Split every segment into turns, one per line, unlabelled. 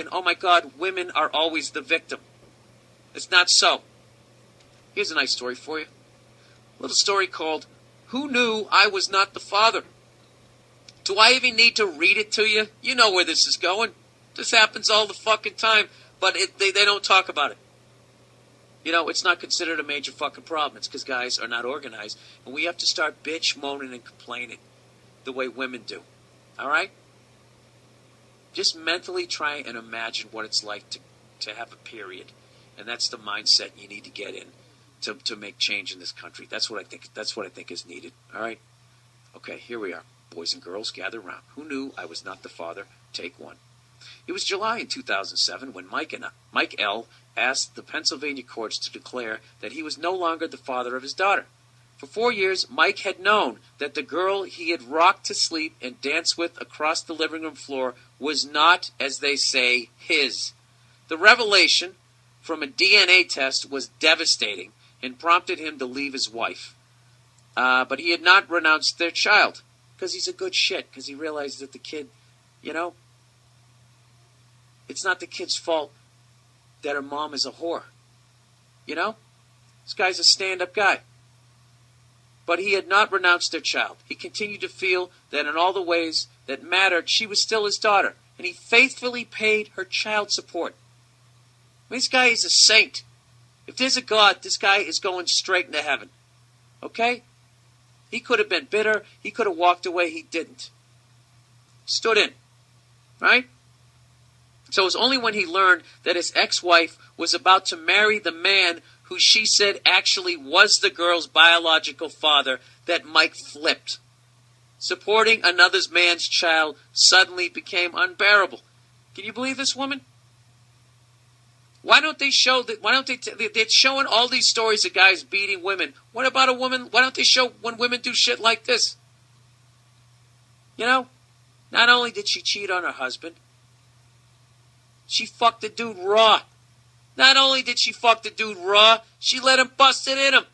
thinking, oh my God, women are always the victim. It's not so. Here's a nice story for you. A little story called, Who Knew I Was Not the Father? Do I even need to read it to you? You know where this is going. This happens all the fucking time, but they don't talk about it. You know, it's not considered a major fucking problem. It's because guys are not organized, and we have to start bitch, moaning, and complaining the way women do. All right? Just mentally try and imagine what it's like to have a period, and that's the mindset you need to get in to make change in this country. That's what I think. That's what I think is needed. All right? Okay, here we are. Boys and girls, gather round. Who knew I was not the father? Take one. It was July in 2007 when Mike L. asked the Pennsylvania courts to declare that he was no longer the father of his daughter. For 4 years, Mike had known that the girl he had rocked to sleep and danced with across the living room floor was not, as they say, his. The revelation from a DNA test was devastating and prompted him to leave his wife. But he had not renounced their child, because he's a good shit, because he realizes that the kid, you know, it's not the kid's fault that her mom is a whore. You know? This guy's a stand-up guy. But he had not renounced their child. He continued to feel that in all the ways that mattered, she was still his daughter, and he faithfully paid her child support. I mean, this guy is a saint. If there's a God, this guy is going straight into heaven. Okay? He could have been bitter. He could have walked away. He didn't. Stood in. Right? So it was only when he learned that his ex-wife was about to marry the man who she said actually was the girl's biological father that Mike flipped. Supporting another man's child suddenly became unbearable. Can you believe this woman? Why don't they show that? Why don't they're showing all these stories of guys beating women. What about a woman? Why don't they show when women do shit like this? You know, not only did she cheat on her husband, she fucked the dude raw. Not only did she fuck the dude raw, she let him bust it in him.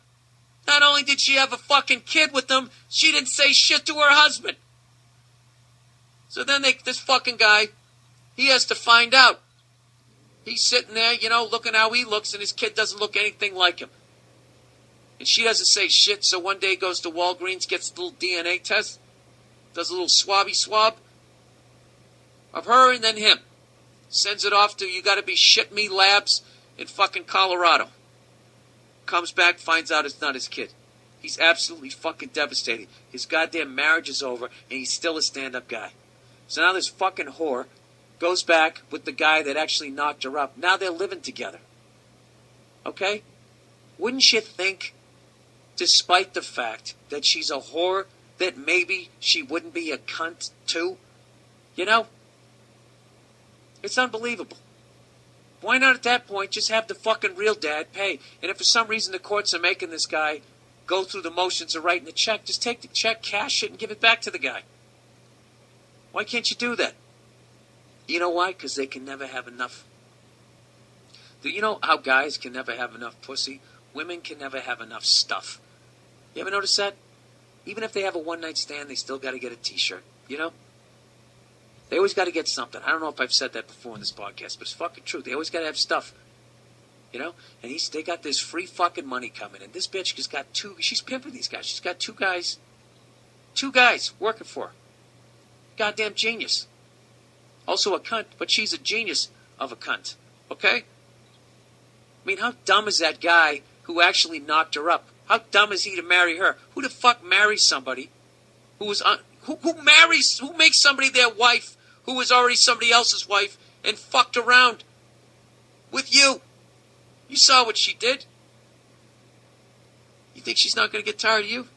Not only did she have a fucking kid with him, she didn't say shit to her husband. So then this fucking guy, he has to find out. He's sitting there, you know, looking how he looks, and his kid doesn't look anything like him. And she doesn't say shit, so one day goes to Walgreens, gets a little DNA test, does a little swabby swab of her and then him. Sends it off to You Gotta Be Shit Me Labs in fucking Colorado. Comes back, finds out it's not his kid. He's absolutely fucking devastated. His goddamn marriage is over, and he's still a stand-up guy. So now this fucking whore goes back with the guy that actually knocked her up. Now they're living together. Okay? Wouldn't you think, despite the fact that she's a whore, that maybe she wouldn't be a cunt too? You know? It's unbelievable. Why not at that point just have the fucking real dad pay? And if for some reason the courts are making this guy go through the motions of writing the check, just take the check, cash it, and give it back to the guy. Why can't you do that? You know why? Because they can never have enough. Do you know how guys can never have enough pussy? Women can never have enough stuff. You ever notice that? Even if they have a one-night stand, they still got to get a t-shirt. You know? They always got to get something. I don't know if I've said that before in this podcast, but it's fucking true. They always got to have stuff. You know? And they got this free fucking money coming. And this bitch has got she's pimping these guys. She's got two guys working for her. Goddamn genius. Also a cunt, but she's a genius of a cunt. Okay? I mean, how dumb is that guy who actually knocked her up? How dumb is he to marry her? Who the fuck marries somebody who makes somebody their wife who was already somebody else's wife and fucked around with you? You saw what she did. You think she's not going to get tired of you?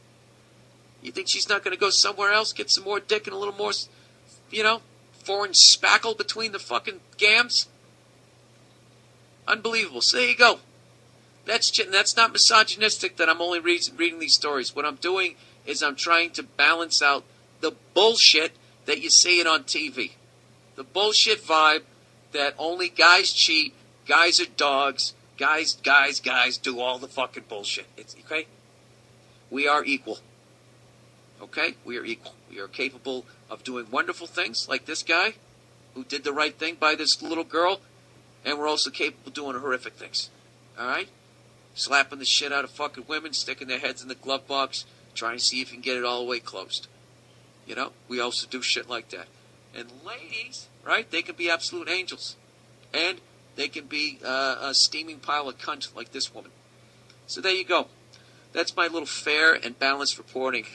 You think she's not going to go somewhere else, get some more dick and a little more, you know, foreign spackle between the fucking gams? Unbelievable. So there you go. That's not misogynistic that I'm only reading these stories. What I'm doing is I'm trying to balance out the bullshit that you see it on TV. The bullshit vibe that only guys cheat, guys are dogs, guys do all the fucking bullshit. It's okay? We are equal. Okay? We are equal. We are capable of doing wonderful things like this guy. who did the right thing by this little girl, and we're also capable of doing horrific things. All right? Slapping the shit out of fucking women, sticking their heads in the glove box, trying to see if you can get it all the way closed. You know? We also do shit like that. And ladies, right? They can be absolute angels. And they can be a steaming pile of cunt like this woman. So there you go. That's my little fair and balanced reporting.